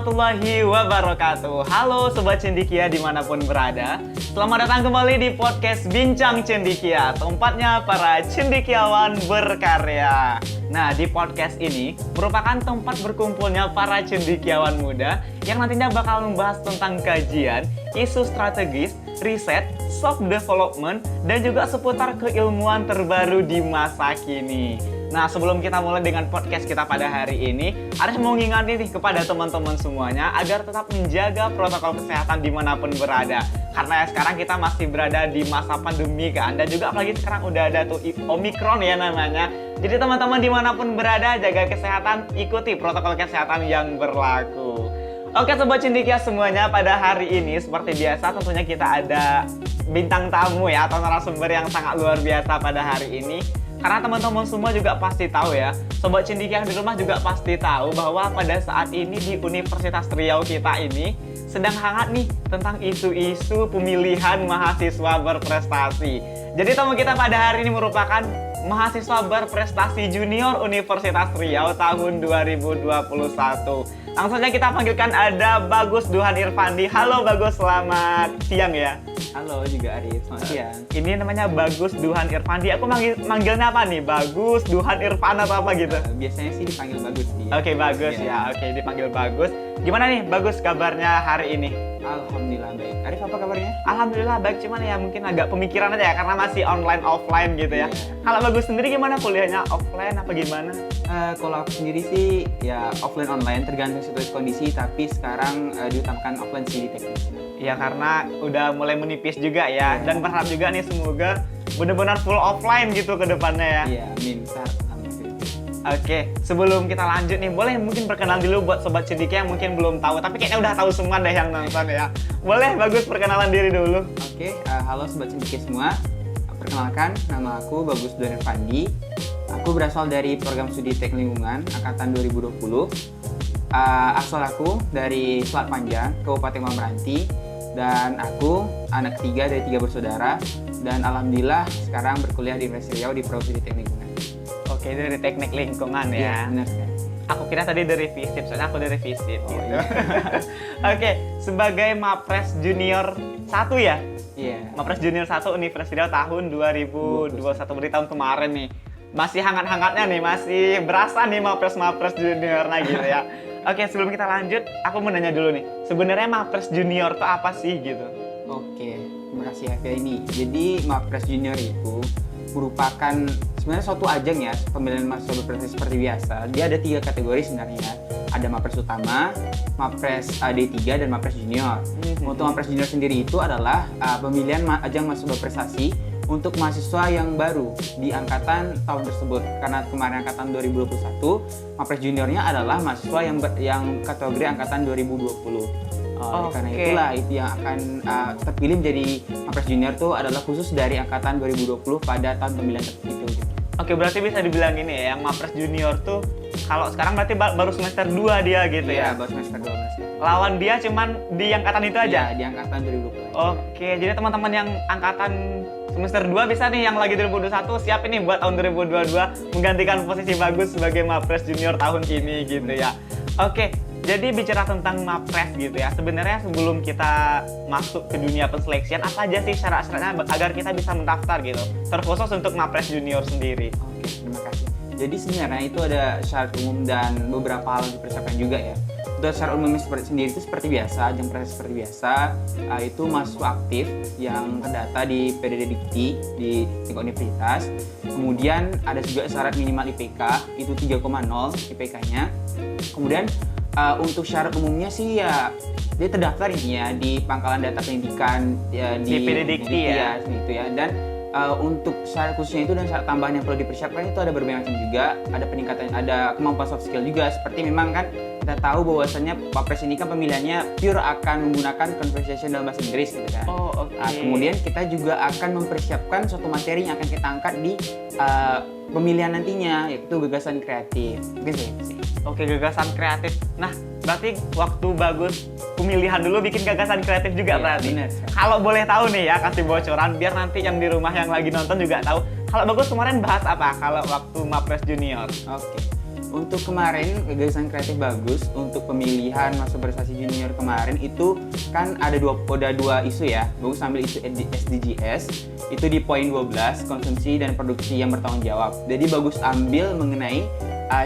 warahmatullahi wabarakatuh. Halo Sobat Cendikia dimanapun berada. Selamat datang kembali di podcast Bincang Cendikia, tempatnya para cendikiawan berkarya. Nah, di podcast ini merupakan tempat berkumpulnya para cendikiawan muda yang nantinya bakal membahas tentang kajian, isu strategis, riset, soft development, dan juga seputar keilmuan terbaru di masa kini. Nah, sebelum kita mulai dengan podcast kita pada hari ini, Aris mau ngingetin nih kepada teman-teman semuanya agar tetap menjaga protokol kesehatan dimanapun berada. Karena sekarang kita masih berada di masa pandemi kan, dan juga apalagi sekarang udah ada tuh Omikron ya namanya. Jadi teman-teman dimanapun berada, jaga kesehatan, ikuti protokol kesehatan yang berlaku. Oke Sobat Cendikia semuanya, pada hari ini seperti biasa tentunya kita ada bintang tamu ya, atau narasumber yang sangat luar biasa pada hari ini. Karena teman-teman semua juga pasti tahu ya, Sobat Cendikia yang di rumah juga pasti tahu bahwa pada saat ini di Universitas Riau kita ini sedang hangat nih tentang isu-isu pemilihan mahasiswa berprestasi. Jadi tamu kita pada hari ini merupakan mahasiswa berprestasi junior Universitas Riau tahun 2021. Langsung saja kita panggilkan ada Bagus Duhan Irfandi. Halo Bagus, selamat siang ya. Halo juga Arif, selamat siang. Ini namanya Bagus Duhan Irfandi. Aku manggilnya apa nih? Bagus, Duhan, Irfan atau apa gitu? Biasanya sih dipanggil Bagus sih. Oke, Bagus ya. Oke, dipanggil Bagus. Gimana nih Bagus kabarnya hari ini? Alhamdulillah baik. Arif apa kabarnya? Alhamdulillah baik, cuman ya mungkin agak pemikiran aja ya karena masih online offline gitu ya. Kalau Bagus sendiri gimana kuliahnya? Offline apa gimana? Kalau aku sendiri sih ya offline online tergantung situasi kondisi, tapi sekarang diutamakan offline sih di teknik. Ya karena udah mulai menipis juga ya, dan berharap juga nih semoga benar-benar full offline gitu ke depannya ya. Iya, amin. Oke, sebelum kita lanjut nih, boleh mungkin perkenalan dulu buat Sobat Cendikia yang mungkin belum tahu, tapi kayaknya udah tahu semua deh yang nonton ya. Boleh Bagus perkenalan diri dulu. Oke, halo Sobat Cendikia semua. Perkenalkan, nama aku Bagus Duhan Irfandi. Aku berasal dari program studi Teknik Lingkungan angkatan 2020. Asal aku dari Selat Panjang, Kabupaten Meranti. Dan aku anak ketiga dari 3 bersaudara. Dan alhamdulillah sekarang berkuliah di Universitas Riau di program studi Teknik Lingkungan. Oke, dari teknik lingkungan ya. Iya, benar kan? Aku kira tadi dari FISIP, soalnya aku dari FISIP gitu. Iya. Oke, sebagai Mapres Junior 1 ya? Iya. Mapres Junior 1 Universitas Riau tahun 2021, berarti tahun kemarin nih. Masih hangat-hangatnya nih, masih berasa nih Mapres Junior nah gitu ya. Oke, sebelum kita lanjut, aku mau nanya dulu nih. Sebenarnya Mapres Junior itu apa sih gitu? Oke, terima kasih ya ini. Jadi Mapres Junior itu merupakan sebenarnya suatu ajang ya pemilihan mahasiswa berprestasi seperti biasa. Dia ada 3 kategori sebenarnya. Ada Mapres Utama, Mapres D3, dan Mapres Junior. Untuk Mapres Junior sendiri itu adalah pemilihan ajang mahasiswa berprestasi untuk mahasiswa yang baru di angkatan tahun tersebut. Karena kemarin angkatan 2021, Mapres Juniornya adalah mahasiswa yang kategori angkatan 2020. Karena itulah itu yang akan terpilih menjadi Mapres Junior itu adalah khusus dari angkatan 2020 pada tahun pemilihan tertentu. Oke, berarti bisa dibilang ini ya, yang Mapres Junior tuh kalau sekarang berarti baru semester 2 dia gitu ya? Iya, baru semester 12 ya. Lawan dia cuman di angkatan itu aja? Iya, di angkatan 2020. Oke, jadi teman-teman yang angkatan semester 2 bisa nih yang lagi 2021 siap ini buat tahun 2022 menggantikan posisi Bagus sebagai Mapres Junior tahun ini gitu ya. Oke, jadi bicara tentang Mapres gitu ya, sebenarnya sebelum kita masuk ke dunia penseleksian, apa aja sih syarat-syaratnya agar kita bisa mendaftar gitu, terkhusus untuk Mapres Junior sendiri? Oke, terima kasih. Jadi sebenarnya itu ada syarat umum dan beberapa hal yang dipersiapkan juga ya. Untuk syarat umumnya sendiri itu seperti biasa, ajang prestasi seperti biasa, itu mahasiswa aktif yang terdata di PDD Dikti di tingkat universitas. Kemudian ada juga syarat minimal IPK, itu 3,0 IPK-nya. Kemudian untuk syarat umumnya sih ya dia terdaftar intinya di Pangkalan Data Pendidikan ya, di PDD Dikti ya, gitu ya. Dan untuk syarat khususnya itu dan syarat tambahan yang perlu dipersiapkan itu ada berbagai macam juga. Ada peningkatan, ada kemampuan soft skill juga. Seperti memang kan kita tahu bahwasannya Mapres ini kan pemilihannya pure akan menggunakan conversation dalam bahasa Inggris gitu kan. Kemudian kita juga akan mempersiapkan suatu materi yang akan kita angkat di pemilihan nantinya, yaitu gagasan kreatif. Mungkin sih. Oke, gagasan kreatif. Nah, berarti waktu Bagus pemilihan dulu bikin gagasan kreatif juga ya, berarti. Bener. Kalau boleh tahu nih ya, kasih bocoran biar nanti yang di rumah yang lagi nonton juga tahu. Kalau Bagus kemarin bahas apa kalau waktu Mapres Junior? Oke. Untuk kemarin gagasan kreatif bagus untuk pemilihan masuk prestasi junior kemarin itu kan ada dua isu ya. Bagus ambil isu SDGs itu di poin 12 konsumsi dan produksi yang bertanggung jawab. Jadi bagus ambil mengenai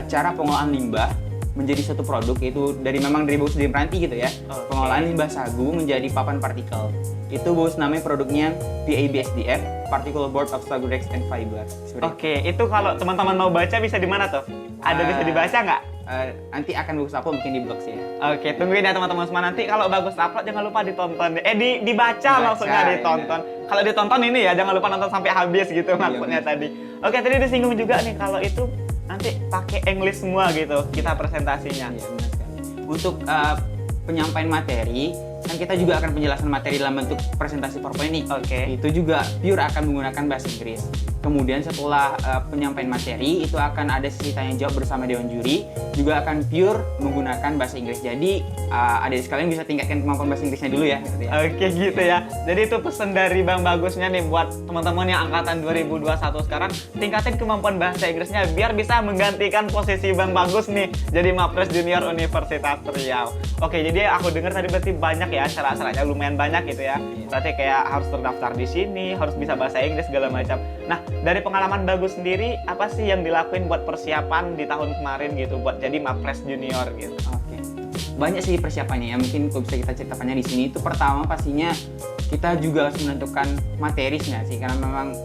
cara pengolahan limbah menjadi satu produk, yaitu dari bagus dari Meranti gitu ya. Pengolahan limbah sagu menjadi papan partikel. Itu bagus namanya produknya PABSDF, Particle Board of Sagu Rex and Fiber. Oke, itu kalau teman-teman mau baca bisa di mana tuh? Ada bisa dibaca nggak? Nanti akan bagus upload mungkin di blog sih ya. Oke, tungguin ya teman-teman semua. Nanti kalau bagus upload jangan lupa ditonton. Dibaca maksudnya ditonton. Kalau ditonton ini ya jangan lupa nonton sampai habis gitu maksudnya tadi. Oke, tadi disinggung juga nih kalau itu nanti pakai English semua gitu kita presentasinya. Iya, benar sekali. Untuk penyampaian materi kan kita juga akan penjelasan materi dalam bentuk presentasi PowerPoint nih. Oke. Itu juga pure akan menggunakan bahasa Inggris. Kemudian setelah penyampaian materi itu akan ada sesi tanya jawab bersama dewan juri, juga akan pure menggunakan bahasa Inggris. Jadi adik sekalian bisa tingkatkan kemampuan bahasa Inggrisnya dulu ya. Oke gitu ya. Jadi itu pesan dari Bang Bagusnya nih buat teman-teman yang angkatan 2021 sekarang, tingkatin kemampuan bahasa Inggrisnya biar bisa menggantikan posisi Bang Bagus nih jadi Mapres Junior Universitas Riau. Oke, jadi aku dengar tadi berarti banyak ya syarat-syaratnya, lumayan banyak gitu ya. Berarti kayak harus terdaftar di sini, harus bisa bahasa Inggris segala macam. Nah, dari pengalaman Bagus sendiri, apa sih yang dilakuin buat persiapan di tahun kemarin gitu buat jadi Mapres Junior gitu? Oke. Banyak sih persiapannya ya, mungkin kalau bisa kita ceritakannya di sini. Itu pertama pastinya kita juga harus menentukan materinya sih, karena memang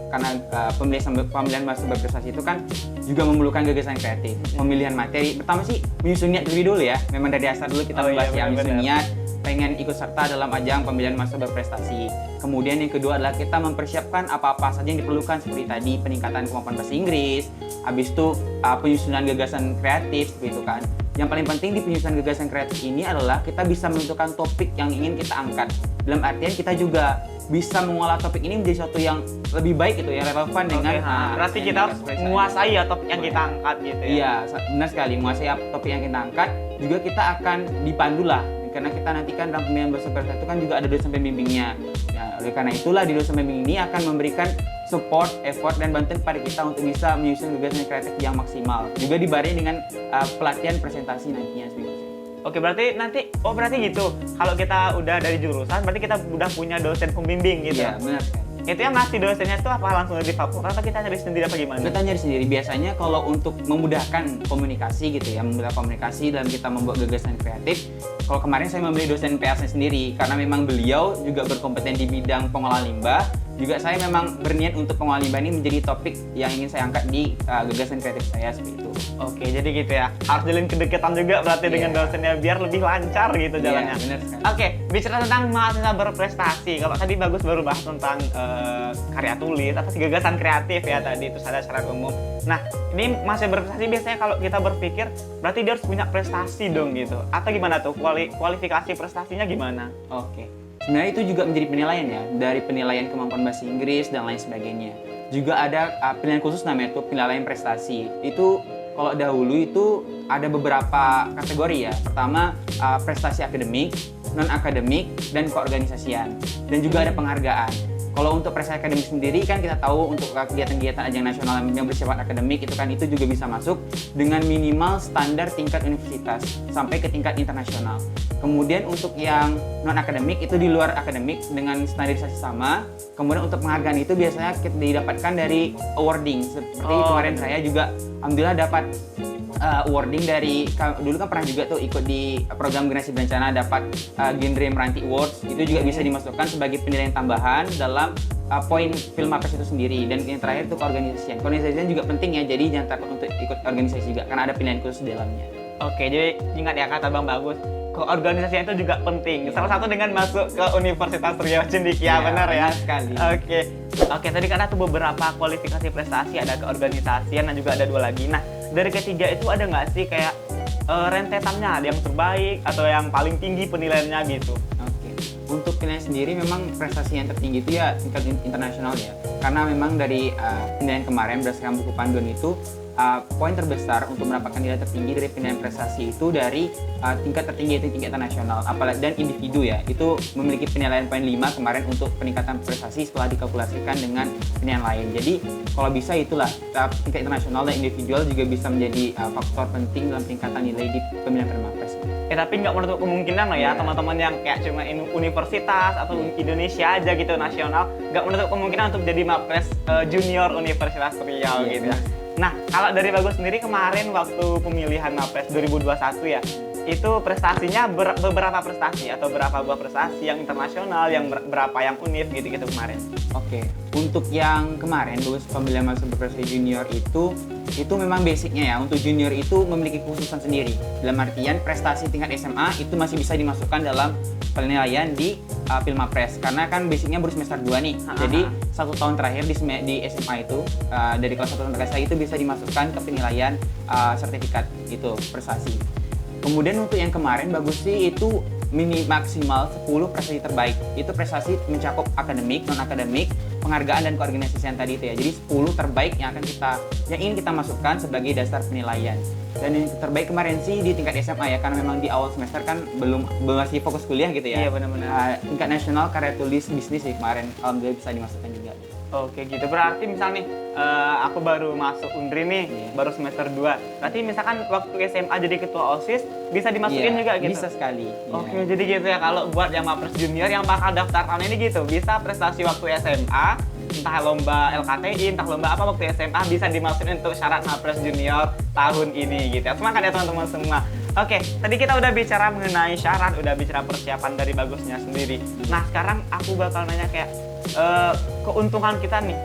pemilihan masuk berprestasi itu kan juga memerlukan gagasan kreatif. Pemilihan materi pertama sih menyusun niat terlebih dulu ya. Memang dari asal dulu kita membahas yang menyusun niat, pengen ikut serta dalam ajang pemilihan masuk berprestasi. Kemudian yang kedua adalah kita mempersiapkan apa-apa saja yang diperlukan seperti tadi peningkatan kemampuan bahasa Inggris, habis itu penyusunan gagasan kreatif seperti itu kan. Yang paling penting di penyusunan gagasan kreatif ini adalah kita bisa menentukan topik yang ingin kita angkat. Dalam artian kita juga bisa mengolah topik ini menjadi sesuatu yang lebih baik gitu ya, relevan dengan berarti kita harus menguasai ya topik yang kita angkat gitu ya. Iya, benar sekali, menguasai topik yang kita angkat. Juga kita akan dipandu lah, karena kita nanti kan dalam pemilihan berprestasi itu kan juga ada dosen pembimbingnya. Nah, oleh karena itulah di dosen pembimbing ini akan memberikan support, effort, dan bantuan kepada kita untuk bisa menyusun gagasan kreatif yang maksimal. Juga dibarengi dengan pelatihan presentasi nantinya. Oke, berarti gitu. Kalau kita udah dari jurusan, berarti kita udah punya dosen pembimbing gitu. Iya, benar sekali. Itu yang ngasih dosennya itu apa langsung dari fakultas atau kita nyari sendiri apa gimana? Kita nyari sendiri. Biasanya kalau untuk memudahkan komunikasi gitu ya, memudahkan komunikasi dalam kita membuat gagasan kreatif, kalau kemarin saya membeli dosen PS-nya sendiri karena memang beliau juga berkompeten di bidang pengolahan limbah. Juga saya memang berniat untuk pengolahan limbah ini menjadi topik yang ingin saya angkat di gagasan kreatif saya seperti itu. Oke, jadi gitu ya. Harus jalin kedekatan juga berarti dengan dosennya biar lebih lancar gitu jalannya. Benar sekali. Oke, bicara tentang mahasiswa berprestasi. Kalau tadi Bagus baru bahas tentang karya tulis atau gagasan kreatif ya tadi, terus ada syarat umum. Nah, ini mahasiswa berprestasi biasanya kalau kita berpikir berarti dia harus punya prestasi dong gitu. Atau gimana tuh? Kualifikasi prestasinya gimana? Oke. Sebenarnya itu juga menjadi penilaian ya, dari penilaian kemampuan bahasa Inggris dan lain sebagainya. Juga ada penilaian khusus namanya itu penilaian prestasi. Itu kalau dahulu itu ada beberapa kategori ya. Pertama prestasi akademik, non akademik, dan keorganisasian. Dan juga ada penghargaan. Kalau untuk prestasi akademik sendiri kan kita tahu untuk kegiatan-kegiatan ajang nasional yang bersifat akademik itu kan itu juga bisa masuk dengan minimal standar tingkat universitas sampai ke tingkat internasional. Kemudian untuk yang non akademik itu di luar akademik dengan standarisasi sama. Kemudian untuk penghargaan itu biasanya kita didapatkan dari awarding. Seperti kemarin saya juga alhamdulillah dapat awarding dari, dulu kan pernah juga tuh ikut di program generasi berencana dapat genre Meranti Awards. Itu juga bisa dimasukkan sebagai penilaian tambahan dalam poin film Mapres itu sendiri. Dan yang terakhir itu keorganisasian. Keorganisasian juga penting ya, jadi jangan takut untuk ikut organisasi juga karena ada penilaian khusus di dalamnya. Oke, jadi ingat ya kata Bang Bagus, keorganisasian itu juga penting. Salah satu dengan masuk ke Universitas Riau Cendekia, benar ya? Benar sekali. Oke, tadi kan ada beberapa kualifikasi prestasi, ada keorganisasian dan juga ada dua lagi. Nah, dari ketiga itu ada nggak sih kayak rentetannya, ada yang terbaik atau yang paling tinggi penilaiannya gitu? Oke. Untuk penilaian sendiri memang prestasi yang tertinggi itu ya tingkat internasional ya. Karena memang dari penilaian kemarin berdasarkan buku panduan itu poin terbesar untuk mendapatkan nilai tertinggi dari penilaian prestasi itu dari tingkat tertinggi yaitu tingkat nasional, apalagi dan individu ya, itu memiliki penilaian poin 5 kemarin untuk peningkatan prestasi setelah dikalkulasikan dengan penilaian lain. Jadi kalau bisa itulah tingkat internasional dan individual juga bisa menjadi faktor penting dalam peningkatan nilai di pemilihan Permapres. Tapi nggak menutup kemungkinan loh ya teman-teman yang kayak cuma universitas atau Indonesia aja gitu nasional, nggak menutup kemungkinan untuk jadi Mapres junior Universitas Riau gitu ya. Nah, kalau dari Bagus sendiri kemarin waktu pemilihan Mapres 2021 ya, itu prestasinya beberapa prestasi atau berapa buah prestasi yang internasional, yang berapa yang univ gitu-gitu kemarin. Oke, untuk yang kemarin Bagus pemilihan mahasiswa berprestasi junior itu memang basicnya ya, untuk junior itu memiliki khususan sendiri. Dalam artian prestasi tingkat SMA itu masih bisa dimasukkan dalam penilaian di Pilmapres, karena kan basicnya baru semester 2 nih. Jadi 1 tahun terakhir di SMA itu dari kelas 1 sampai kelas 3 itu bisa dimasukkan ke penilaian sertifikat itu prestasi. Kemudian untuk yang kemarin Bagus sih itu maksimal 10 prestasi terbaik. Itu prestasi mencakup akademik, non akademik, penghargaan dan keorganisasian tadi itu ya. Jadi 10 terbaik yang ingin kita masukkan sebagai dasar penilaian. Dan yang terbaik kemarin sih di tingkat SMA ya, karena memang di awal semester kan belum masih fokus kuliah gitu ya. Iya benar-benar. Tingkat nasional karya tulis bisnis sih kemarin alhamdulillah bisa dimasukkan juga. Oke gitu, berarti misalnya nih aku baru masuk Undri nih, baru semester 2. Berarti misalkan waktu SMA jadi ketua OSIS bisa dimasukin juga gitu? Bisa sekali. Oke, jadi gitu ya, kalau buat yang Mapres junior yang bakal daftar tahun ini gitu, bisa prestasi waktu SMA, entah lomba LKTI, entah lomba apa waktu SMA bisa dimasukin untuk syarat Mapres junior tahun ini gitu ya. Semangat ya teman-teman semua. Oke, tadi kita udah bicara mengenai syarat, udah bicara persiapan dari Bagusnya sendiri. Nah, sekarang aku bakal nanya kayak keuntungan kita nih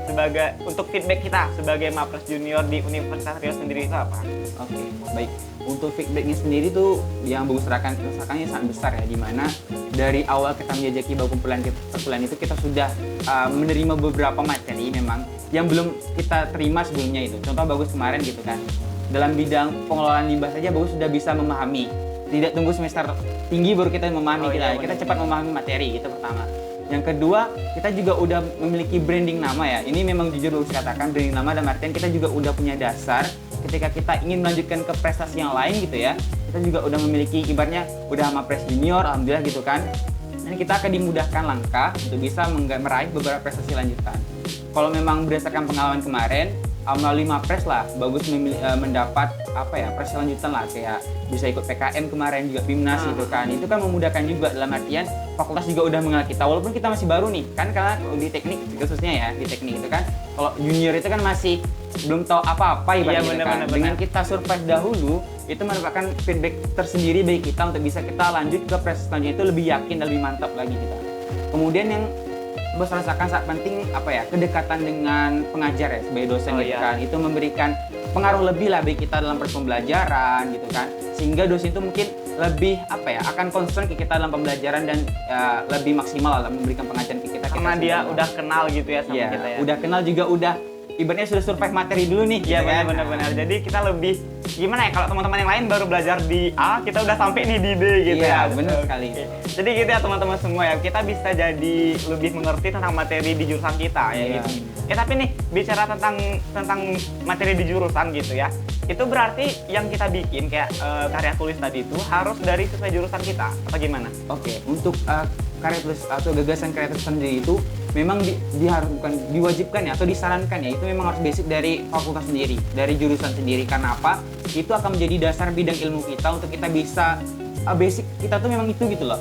untuk feedback kita sebagai Mapres junior di Universitas Riau sendiri itu apa? Oke, baik. Untuk feedbacknya sendiri tuh yang Bagus rasakannya sangat besar ya, dimana dari awal kita menjajaki bangku perkuliahan itu kita sudah menerima beberapa materi memang yang belum kita terima sebelumnya itu. Contoh Bagus kemarin gitu kan, dalam bidang pengelolaan limbah saja Bagus sudah bisa memahami. Tidak tunggu semester tinggi baru kita memahami, kita cepat memahami materi, itu pertama. Yang kedua, kita juga udah memiliki branding nama ya. Ini memang jujur Bagus katakan branding nama, dan artian kita juga udah punya dasar ketika kita ingin melanjutkan ke prestasi yang lain gitu ya. Kita juga udah memiliki ibaratnya udah Mapres junior alhamdulillah gitu kan. Dan kita akan dimudahkan langkah untuk bisa meraih beberapa prestasi lanjutan. Kalau memang berdasarkan pengalaman kemarin, melalui Mapres lah Bagus mendapat prestasi lanjutan lah, kayak bisa ikut PKM kemarin juga BIMNAS gitu kan. Itu kan memudahkan juga, dalam artian fakultas juga udah mengenal kita walaupun kita masih baru nih kan, karena di teknik khususnya ya, di teknik itu kan kalau junior itu kan masih belum tahu apa-apa ibaratnya kan. Dengan kita survive dahulu itu merupakan feedback tersendiri bagi kita untuk bisa kita lanjut ke prestasi selanjutnya itu lebih yakin dan lebih mantap lagi kita. Kemudian yang Bos rasakan sangat penting kedekatan dengan pengajar ya sebagai dosen gitu kan. Itu memberikan pengaruh lebih lah bagi kita dalam proses pembelajaran gitu kan. Sehingga dosen itu mungkin lebih akan concern ke kita dalam pembelajaran dan lebih maksimal dalam memberikan pengajaran ke kita. Karena dia udah kenal gitu ya sama kita ya. Udah kenal juga, udah ibaratnya sudah survive materi dulu nih. Iya kan, benar-benar. Jadi kita lebih gimana ya, kalau teman-teman yang lain baru belajar di A, kita udah sampai nih di B gitu ya. Iya, benar sekali. Jadi gitu ya teman-teman semua ya, kita bisa jadi lebih mengerti tentang materi di jurusan kita ya gitu. Tapi nih bicara tentang materi di jurusan gitu ya, itu berarti yang kita bikin kayak karya tulis tadi itu harus dari sesuai jurusan kita atau gimana? Oke, untuk karya tulis atau gagasan karya tulis sendiri itu memang diwajibkan ya atau disarankan ya, itu memang harus basic dari fakultas sendiri, dari jurusan sendiri. Karena apa? Itu akan menjadi dasar bidang ilmu kita untuk kita bisa basic kita tuh memang itu gitu loh.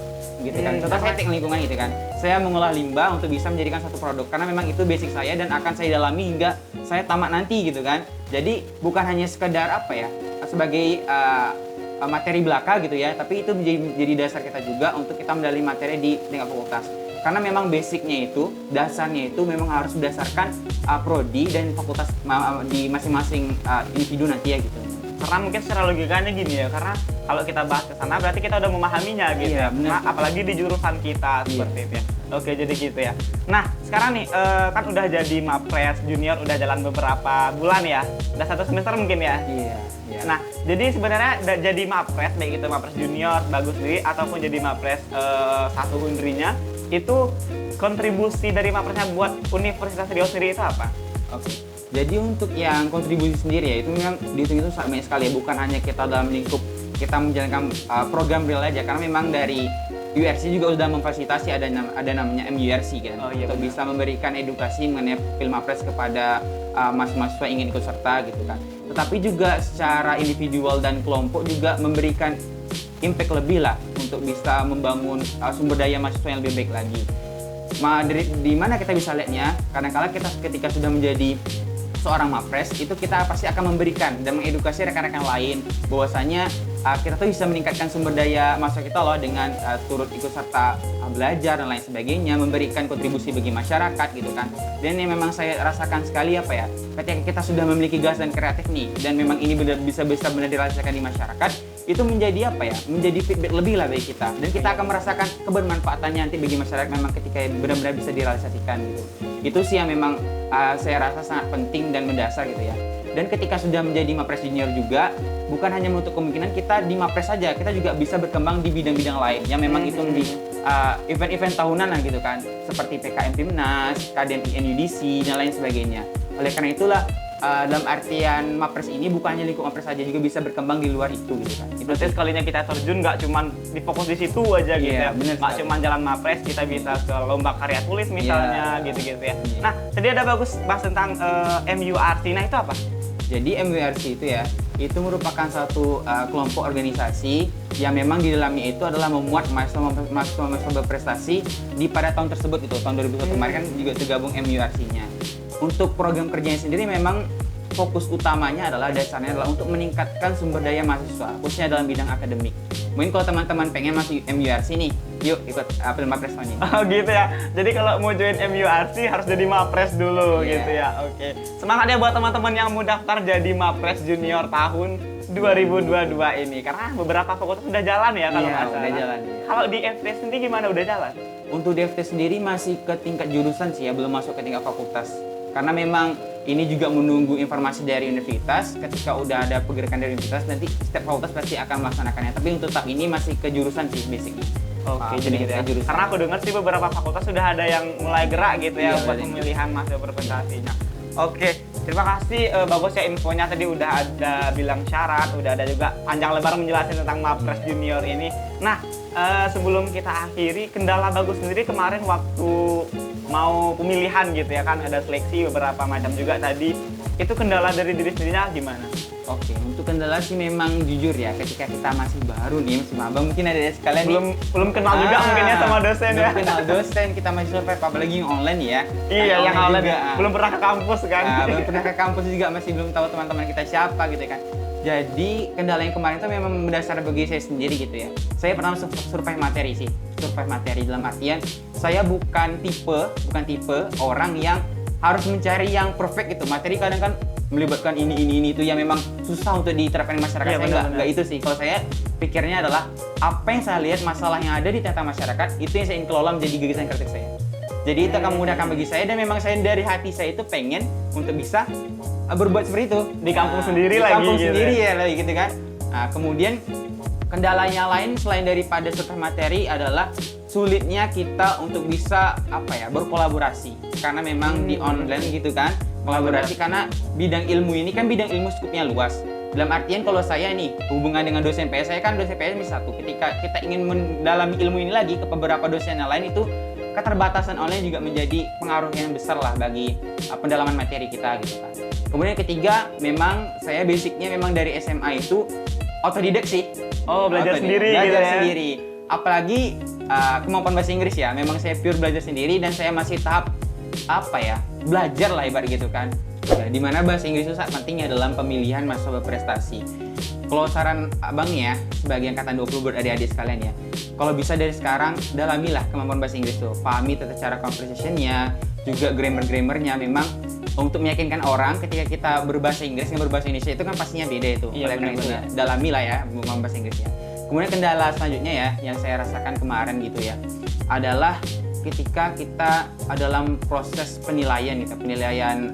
Gitu kan. Contoh saya teknik lingkungan gitu kan. Saya mengolah limbah untuk bisa menjadikan satu produk karena memang itu basic saya dan akan saya dalami hingga saya tamat nanti gitu kan. Jadi bukan hanya sekedar sebagai materi belaka gitu ya, tapi itu menjadi dasar kita juga untuk kita mendalami materi di tingkat fakultas. Karena memang basicnya itu, dasarnya itu memang harus berdasarkan prodi dan fakultas di masing-masing individu nanti ya gitu. Karena mungkin secara logikanya gini ya, karena kalau kita bahas ke sana berarti kita udah memahaminya gitu ya. Nah, apalagi di jurusan kita seperti itu ya. Oke, jadi gitu ya. Nah, sekarang nih kan udah jadi Mapres junior udah jalan beberapa bulan ya. Udah 1 semester mungkin ya. Iya. Nah, jadi sebenarnya jadi Mapres baik itu Mapres junior Bagus sendiri ataupun jadi Mapres 1 Undrinya, itu kontribusi dari Mapresnya buat Universitas Riau sendiri itu apa? Oke. Jadi untuk yang kontribusi sendiri ya itu memang dihitung itu sangat banyak sekali ya, bukan hanya kita dalam lingkup kita menjalankan program real aja, karena memang dari URC juga sudah memfasilitasi ada namanya MURC kan, untuk bisa memberikan edukasi mengenai Pilmapres kepada mahasiswa yang ingin ikut serta gitu kan. Tetapi juga secara individual dan kelompok juga memberikan impact lebih lah untuk bisa membangun sumber daya mahasiswa yang lebih baik lagi. Di mana kita bisa lihatnya, kadang-kala kita ketika sudah menjadi seorang Mapres itu kita pasti akan memberikan dan mengedukasi rekan-rekan lain bahwasanya kita tuh bisa meningkatkan sumber daya mahasiswa kita loh dengan turut ikut serta belajar dan lain sebagainya, memberikan kontribusi bagi masyarakat gitu kan. Dan yang memang saya rasakan sekali apa ya, ketika kita sudah memiliki gas dan kreatif nih dan memang ini bisa benar dirasakan di masyarakat, itu menjadi apa ya, menjadi feedback lebih lah bagi kita dan kita akan merasakan kebermanfaatannya nanti bagi masyarakat memang ketika benar-benar bisa direalisasikan gitu. Itu sih yang memang saya rasa sangat penting dan mendasar gitu ya. Dan ketika sudah menjadi Mapres Junior juga, bukan hanya menutup kemungkinan kita di Mapres saja, kita juga bisa berkembang di bidang-bidang lain yang memang itu lebih event-event tahunan lah gitu kan, seperti PKM Timnas, KDN NUDC dan lain sebagainya. Oleh karena itulah dalam artian Mapres ini bukan hanya lingkup Mapres saja, juga bisa berkembang di luar itu gitu kan. Itu berarti sekalinya kita terjun nggak cuma difokus di situ aja gitu ya. Nggak cuma jalan Mapres, kita bisa ke lomba karya tulis misalnya gitu-gitu ya. Nah, tadi ada bagus bahas tentang MURC. Nah, itu apa? Jadi MURC itu ya, itu merupakan satu kelompok organisasi yang memang di dalamnya itu adalah memuat mahasiswa berprestasi di pada tahun tersebut itu, tahun 2001 kemarin kan juga tergabung MURC-nya. Untuk program kerjanya sendiri memang fokus utamanya adalah dasarnya adalah untuk meningkatkan sumber daya mahasiswa, khususnya dalam bidang akademik. Mungkin kalau teman-teman pengen masuk MURC nih, yuk ikut Pilmapres tahun ini. Oh gitu ya. Jadi kalau mau join MURC harus jadi Mapres dulu gitu ya. Oke. Semangat ya buat teman-teman yang mau daftar jadi Mapres Junior tahun 2022 ini. Karena beberapa fakultas sudah jalan ya kalau nggak salah. Udah jalan. Kalau di FT sendiri gimana, udah jalan? Untuk di FT sendiri masih ke tingkat jurusan sih ya, belum masuk ke tingkat fakultas. Karena memang ini juga menunggu informasi dari universitas. Ketika udah ada pergerakan dari universitas, nanti setiap fakultas pasti akan melaksanakannya. Tapi untuk tahap ini masih ke jurusan sih basicnya. Oke, jadi gitu ya. Karena aku dengar sih beberapa fakultas sudah ada yang mulai gerak gitu ya buat pemilihan mahasiswa berprestasinya. Oke, terima kasih bagus ya infonya, tadi udah ada bilang syarat, udah ada juga panjang lebar menjelaskan tentang Mapres Junior ini. Nah, sebelum kita akhiri, kendala bagus sendiri kemarin waktu mau pemilihan gitu ya kan, ada seleksi beberapa macam juga tadi. Itu kendala dari diri sendirinya gimana? Oke, untuk kendala sih memang jujur ya, ketika kita masih baru nih, masih maba, mungkin ada sekalian belum kenal juga mungkin ya sama dosen ya. Belum kenal dosen, kita masih survive, apalagi yang online ya. Iya, yang online juga, belum pernah ke kampus kan. Belum pernah ke kampus juga, masih belum tahu teman-teman kita siapa gitu kan. Jadi kendala yang kemarin itu memang mendasar bagi saya sendiri gitu ya. Saya pernah survive materi sih, survive materi dalam artian saya bukan tipe orang yang harus mencari yang perfect gitu. Materi kadang kan melibatkan ini itu yang memang susah untuk diterapkan di masyarakat. Ya, saya nggak itu sih. Kalau saya pikirnya adalah apa yang saya lihat masalah yang ada di tengah masyarakat itu yang saya ingin kelola menjadi gagasan kreatif saya. Jadi itu akan memudahkan bagi saya dan memang saya dari hati saya itu pengen untuk bisa berbuat seperti itu di kampung sendiri lagi. Di kampung gitu sendiri ya lagi gitu kan. Nah, kemudian kendalanya lain selain daripada survei materi adalah sulitnya kita untuk bisa berkolaborasi karena memang di online gitu kan. Kolaborasi karena bidang ilmu ini kan bidang ilmu skupnya luas. Dalam artian kalau saya nih hubungan dengan dosen PS, saya kan dosen PS ini satu. Ketika kita ingin mendalami ilmu ini lagi ke beberapa dosen yang lain, itu keterbatasan online juga menjadi pengaruh yang besar lah bagi pendalaman materi kita gitu kan. Kemudian ketiga, memang saya basicnya memang dari SMA itu otodidak sih. Oh, belajar sendiri belajar gitu ya. Sendiri. Apalagi kemampuan bahasa Inggris ya. Memang saya pure belajar sendiri dan saya masih tahap belajar lah ibarat gitu kan. Ya, dimana bahasa Inggris itu sangat penting ya dalam pemilihan mahasiswa berprestasi. Kalau saran abang ya, sebagai angkatan 20 adik-adik sekalian ya, kalau bisa dari sekarang dalamilah kemampuan bahasa Inggris tuh, pahami tata cara conversation-nya, juga grammar-grammarnya. Memang untuk meyakinkan orang ketika kita berbahasa Inggris dengan berbahasa Indonesia itu kan pastinya beda itu. Iya, oleh karena itu ya, dalamilah ya kemampuan bahasa Inggrisnya. Kemudian kendala selanjutnya ya, yang saya rasakan kemarin gitu ya, adalah ketika kita dalam proses penilaian gitu, penilaian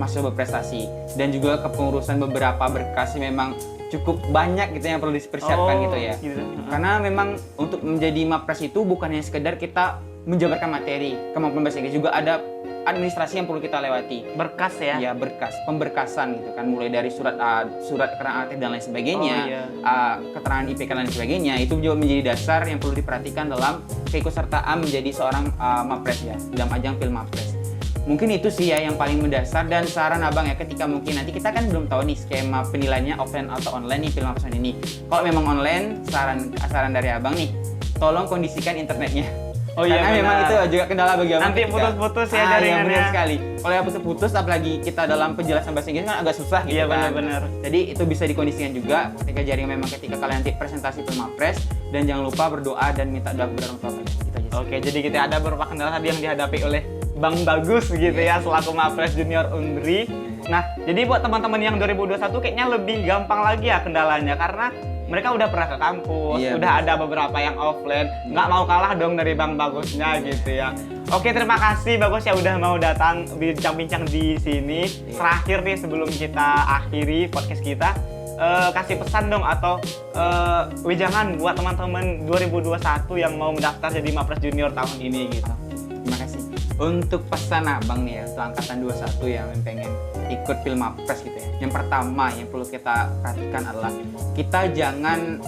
mahasiswa berprestasi dan juga kepengurusan beberapa berkas memang cukup banyak gitu yang perlu dipersiapkan gitu ya. Gitu. Karena memang untuk menjadi Mapres itu bukan hanya sekedar kita menjabarkan materi, kemampuan bahasa Inggris, juga ada administrasi yang perlu kita lewati. Berkas ya? Ya, berkas, pemberkasan gitu kan, mulai dari surat keterangan aktif dan lain sebagainya, keterangan IPK dan lain sebagainya, itu juga menjadi dasar yang perlu diperhatikan dalam keikutsertaan menjadi seorang Mapres ya, dalam ajang Pilmapres. Mungkin itu sih ya yang paling mendasar, dan saran abang ya ketika mungkin nanti kita kan belum tahu nih skema penilaiannya offline atau online nih Pilmapres ini. Kalau memang online, saran dari abang nih, tolong kondisikan internetnya. Oh iya, karena memang itu juga kendala bagi abang. Nanti putus-putus ya jaringannya. Iya, benar sekali. Kalau yang putus-putus, apalagi kita dalam penjelasan bahasa Inggris kan agak susah gitu. Iya, kan. benar-benar. Jadi itu bisa dikondisikan juga ketika jaringan memang ketika kalian nanti presentasi Pilmapres, dan jangan lupa berdoa dan minta doa kepada orang tua kalian. Gitu aja sih. Oke, jadi kita ada beberapa kendala tadi yang dihadapi oleh Bang Bagus gitu ya selaku Mapres Junior Undri. Nah, jadi buat teman-teman yang 2021 kayaknya lebih gampang lagi ya kendalanya, karena mereka udah pernah ke kampus, udah ada beberapa yang offline, nggak mau kalah dong dari Bang Bagusnya gitu ya. Oke, terima kasih Bagus ya udah mau datang bincang-bincang di sini. Terakhir nih sebelum kita akhiri podcast kita, kasih pesan dong atau wejangan buat teman-teman 2021 yang mau mendaftar jadi Mapres Junior tahun ini gitu. Terima kasih. Untuk pesan abang nih ya, untuk angkatan 21 yang pengen ikut Pilmapres gitu ya. Yang pertama yang perlu kita perhatikan adalah kita jangan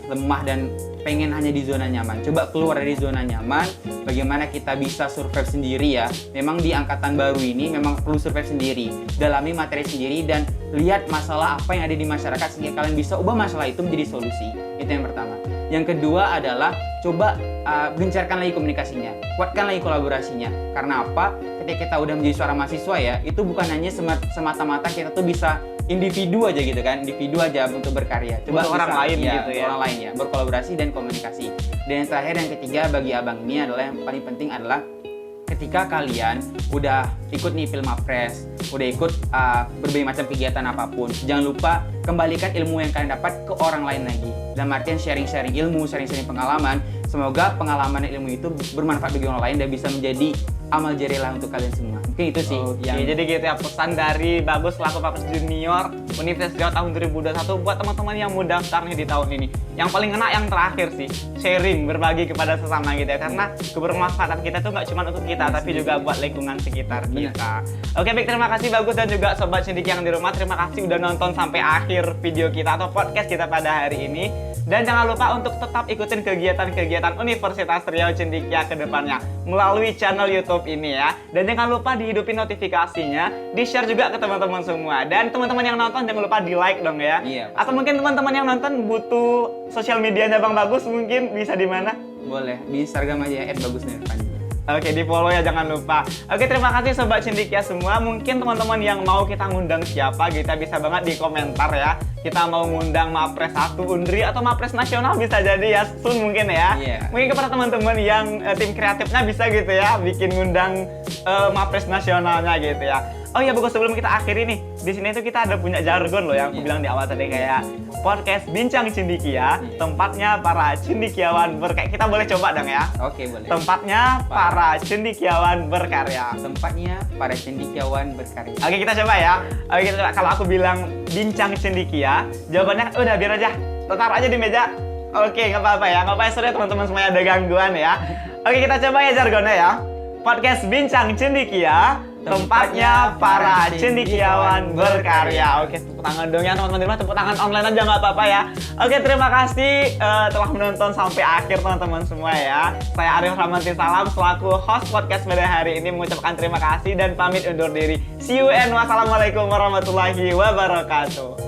lemah dan pengen hanya di zona nyaman. Coba keluar dari zona nyaman. Bagaimana kita bisa survive sendiri ya. Memang di angkatan baru ini memang perlu survive sendiri. Dalami materi sendiri dan lihat masalah apa yang ada di masyarakat sehingga kalian bisa ubah masalah itu menjadi solusi. Itu yang pertama. Yang kedua adalah coba gencarkan lagi komunikasinya, kuatkan lagi kolaborasinya. Karena apa? Ketika kita udah menjadi seorang mahasiswa ya, itu bukan hanya semata-mata kita tuh bisa individu aja gitu kan, individu aja untuk berkarya. Coba untuk orang lain ya, gitu ya. Orang lain ya, berkolaborasi dan komunikasi. Dan yang terakhir yang ketiga bagi abang ini adalah yang paling penting adalah ketika kalian udah ikut nih Pilmapres, udah ikut berbagai macam kegiatan apapun, jangan lupa kembalikan ilmu yang kalian dapat ke orang lain lagi. Dalam artian sharing-sharing ilmu, sharing-sharing pengalaman. Semoga pengalaman dan ilmu itu bermanfaat bagi orang lain dan bisa menjadi amal jariah untuk kalian semua. Mungkin itu sih. Jadi gitu ya pesan dari Bagus selaku Mapres Junior Universitas Jawa tahun 2021 buat teman-teman yang mau daftar nih di tahun ini. Yang paling enak yang terakhir sih, sharing, berbagi kepada sesama gitu ya. Karena kebermanfaatan kita tuh nggak cuma untuk kita, tapi juga buat lingkungan sekitar kita. Oke, baik, terima kasih Bagus dan juga Sobat Cendik yang di rumah. Terima kasih udah nonton sampai akhir video kita atau podcast kita pada hari ini. Dan jangan lupa untuk tetap ikutin kegiatan-kegiatan Universitas Riau Cendikia ke depannya melalui channel YouTube ini ya. Dan jangan lupa dihidupin notifikasinya, di-share juga ke teman-teman semua. Dan teman-teman yang nonton jangan lupa di-like dong ya. Iya. Atau mungkin teman-teman yang nonton butuh sosial medianya Bang Bagus, mungkin bisa di mana? Boleh, di Instagram aja @bagusnirvan. Oke, di follow ya jangan lupa. Oke, terima kasih Sobat Cendikia semua. Mungkin teman-teman yang mau kita ngundang siapa, kita bisa banget di komentar ya. Kita mau ngundang Mapres 1 Undri atau Mapres Nasional bisa jadi ya, soon mungkin ya. Mungkin kepada teman-teman yang tim kreatifnya bisa gitu ya, bikin ngundang Mapres Nasionalnya gitu ya. Oh iya Bagus, sebelum kita akhiri nih, di sini tuh kita ada punya jargon loh yang aku bilang di awal tadi, kayak podcast Bincang Cendikia, tempatnya para cendikiawan berkarya. Kita boleh coba dong ya? Oke, boleh. Tempatnya para cendikiawan berkarya. Tempatnya para cendikiawan berkarya. Oke, kita coba ya. Oke, kita coba. Kalau aku bilang Bincang Cendikia, jawabannya udah biar aja. Taruh aja di meja. Oke, nggak apa-apa ya. Nggak apa-apa, sorry teman-teman semuanya ada gangguan ya. Oke, kita coba ya jargonnya ya. Podcast Bincang Cendikia, tempatnya para cendikiawan berkarya. Oke, tepuk tangan dong ya teman-teman di rumah, tepuk tangan online aja nggak apa-apa ya. Oke, terima kasih telah menonton sampai akhir teman-teman semua ya. Saya Arif Rahmanti Salam selaku host podcast pada hari ini mengucapkan terima kasih dan pamit undur diri. See you and wassalamualaikum warahmatullahi wabarakatuh.